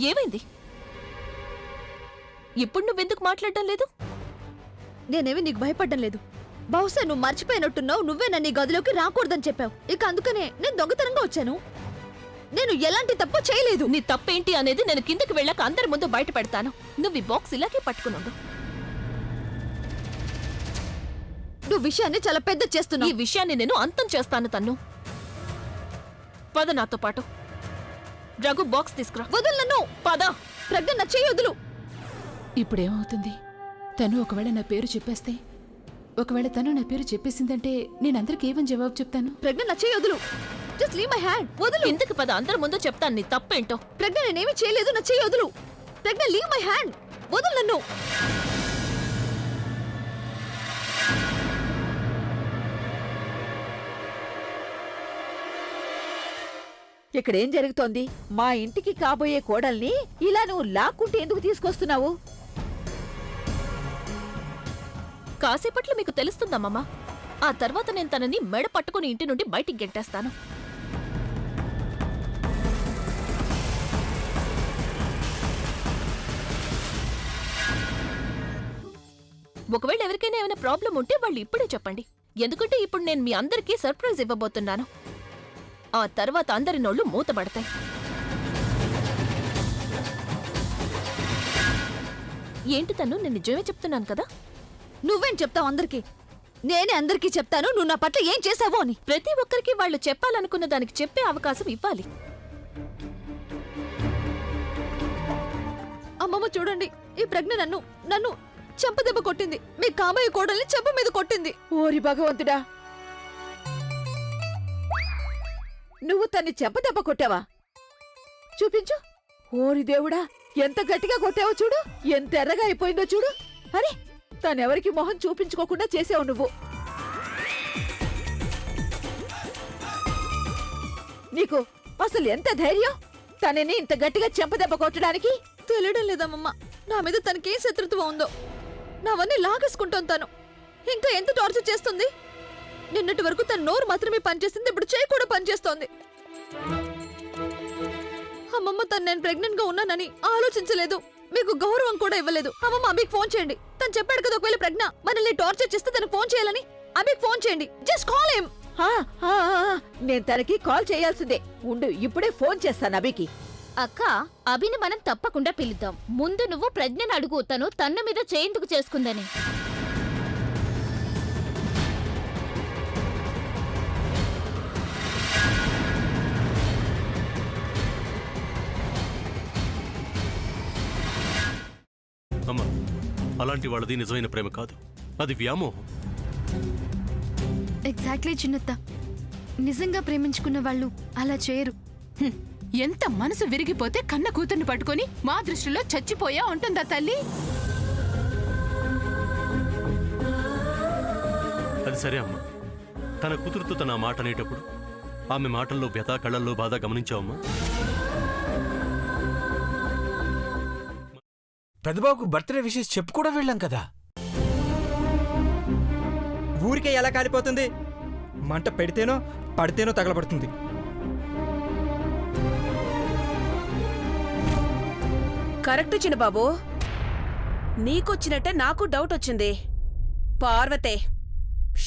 ఏమైంది? ఇప్పుడు నువ్వెందుకు మాట్లాడడం లేదు? నేనేమి నీకు భయపడ్డం లేదు. బహుశా నువ్వు మర్చిపోయినట్టున్నావు. నువ్వే నన్ను ఈ గదిలోకి రాకూడదని చెప్పావు. ఇక అందుకనే నేను దొంగతనంగా వచ్చాను. నేను ఎలాంటి తప్పు చేయలేదు. నీ తప్పేంటి అనేది నేను కిందకి వెళ్ళాక అందరి ముందు బయట పెడతాను. నువ్వు ఈ బాక్స్ ఇలాగే పట్టుకునుండు. నువ్వు విషయాన్ని చాలా పెద్ద చేస్తున్నావు. ఈ విషయాన్ని నేను అంతం చేస్తాను. తన్ను పద నాతో పాటు. రఘు బాక్స్ తీసుకురా. వదులు నన్ను. పద. ప్రజ్ఞ నా చెయ్యి వదులు. ఇప్పుడేమవుతుంది? తను ఒకవేళ నా పేరు చెప్పేస్తే, ఒకవేళ తను నా పేరు చెప్పేసిందంటే నేనందరికి ఏమని జవాబు చెప్తాను? ప్రజ్ఞ నా చెయ్యి వదులు. Just leave my hand. వదులు. ఇందుకు పద, అందరి ముందు చెప్తాను నీ తప్పేంటో. ప్రజ్ఞ నేనేమి చేయలేదు. నా చెయ్యి వదులు. ప్రజ్ఞ లీవ్ మై హ్యాండ్. వదులు నన్ను. ఇక్కడేం జరుగుతోంది? మా ఇంటికి కాబోయే కోడల్ని ఇలా నువ్వు లాక్కుంటే ఎందుకు తీసుకొస్తున్నావు? కాసేపట్లో మీకు తెలుస్తుందమ్మా. ఆ తర్వాత నేను తనని మెడ పట్టుకుని ఇంటి నుండి బయటికి గెంటేస్తాను. ఒకవేళ ఎవరికైనా ఏమైనా ప్రాబ్లం ఉంటే వాళ్ళు ఇప్పుడే చెప్పండి. ఎందుకంటే ఇప్పుడు నేను మీ అందరికీ సర్ప్రైజ్ ఇవ్వబోతున్నాను. ఆ తర్వాత అందరి నోళ్లు మూతబడతాయి. ఏంటి తను? నేను నిజమే చెప్తున్నాను కదా. నువ్వేం చెప్తావు అందరికి? నేనే అందరికీ చెప్తాను నువ్వు నా పట్ల ఏం చేశావో అని. ప్రతి ఒక్కరికి వాళ్ళు చెప్పాలనుకున్న దానికి చెప్పే అవకాశం ఇవ్వాలి. అమ్మమ్మ చూడండి, ఈ ప్రజ్ఞ నన్ను చెంపదెబ్బ కొట్టింది. మీ కాబోయే కోడల్ని చెంప మీద కొట్టింది. ఓరి భగవంతుడా, నువ్వు తన్ని చెంపదెబ్బ కొట్టావా? చూపించు. ఓరి దేవుడా, ఎంత గట్టిగా కొట్టావో చూడు. ఎంత ఎర్రగా అయిపోయిందో చూడు. అరే, తనెవరికి మొహం చూపించుకోకుండా చేసావు నువ్వు. నీకు అసలు ఎంత ధైర్యం తనని ఇంత గట్టిగా చెంపదెబ్బ కొట్టడానికి? తెలియడం లేదమ్మమ్మ, నా మీద తనకేం శత్రుత్వం ఉందో. నావన్నీ లాగేసుకుంటాను. తను ఇంకా ఎంత టార్చర్ చేస్తుంది. నిన్నటి వరకు తన నోరు మాత్రమే పనిచేస్తుంది, ఇప్పుడు చేయి కూడా పనిచేస్తోంది. అమ్మమ్మ, తను నేను ప్రెగ్నెంట్ గా ఉన్నానని ఆలోచించలేదు. మీకు గౌరవం కూడా ఇవ్వలేదు. అమ్మమ్మ, అభికి ఫోన్ చేయండి. తను చెప్పాడు కదా, ఒకవేళ ప్రజ్ఞ మనల్ని టార్చర్ చేస్తే తనకు ఫోన్ చేయాలని. అభికి ఫోన్ చేయండి. Just call him. నేను తనకి కాల్ చేయాల్సిందే. ఉండు, ఇప్పుడే ఫోన్ చేస్తాను అభికి. అక్క, అభిని మనం తప్పకుండా పిలుద్దాం. ముందు నువ్వు ప్రజ్ఞను అడుగు, తను తన్న మీద చేయిందుకు చేసుకుందని. అమ్మా, అలాంటి వాళ్ళది నిజమైన ప్రేమ కాదు, అది వ్యామోహం. ఎగ్జాక్ట్లీ చిన్నత్త. నిజంగా ప్రేమించుకున్న వాళ్ళు అలా చేయరు. ఎంత మనసు విరిగిపోతే కన్న కూతుర్ని పట్టుకొని మా దృష్టిలో చచ్చిపోయా ఉంటుందా తల్లి? అది సరే అమ్మా, తన కూతురుతో తన మాట అనేటప్పుడు ఆమె మాటల్లో వ్యథ, కళ్ళల్లో బాధ గమనించావమ్మా? పెద్దబాబుకు బర్త్డే విషెస్ చెప్పు కూడా వెళ్ళాం కదా. ఊరికే ఎలా కాలిపోతుంది? మంట పెడితేనో పడితేనో తగలబడుతుంది. కరెక్ట్ చిన్నబాబు, నీకొచ్చినట్టే నాకు డౌట్ వచ్చింది. పార్వతే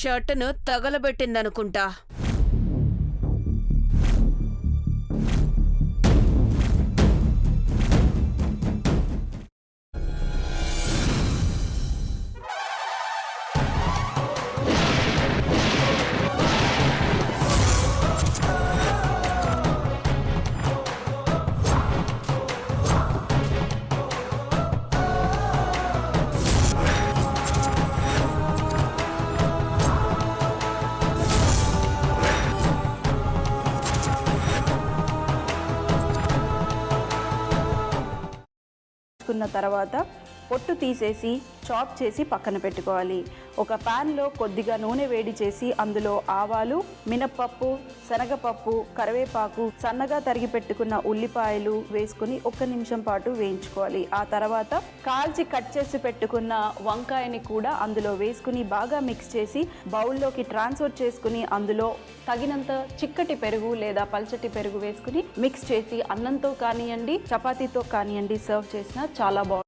షర్టును తగలబెట్టిందనుకుంటా. కున్న తర్వాత పొట్టు తీసేసి చాప్ చేసి పక్కన పెట్టుకోవాలి. ఒక ప్యాన్లో కొద్దిగా నూనె వేడి చేసి అందులో ఆవాలు, మినప్పప్పు, శనగపప్పు, కరివేపాకు, సన్నగా తరిగి పెట్టుకున్న ఉల్లిపాయలు వేసుకుని 1 నిమిషం పాటు వేయించుకోవాలి. ఆ తర్వాత కాల్చి కట్ చేసి పెట్టుకున్న వంకాయని కూడా అందులో వేసుకుని బాగా మిక్స్ చేసి బౌల్లోకి ట్రాన్స్ఫర్ చేసుకుని అందులో తగినంత చిక్కటి పెరుగు లేదా పల్చటి పెరుగు వేసుకుని మిక్స్ చేసి అన్నంతో కానివ్వండి, చపాతీతో కానివ్వండి సర్వ్ చేసినా చాలా బాగుంటుంది.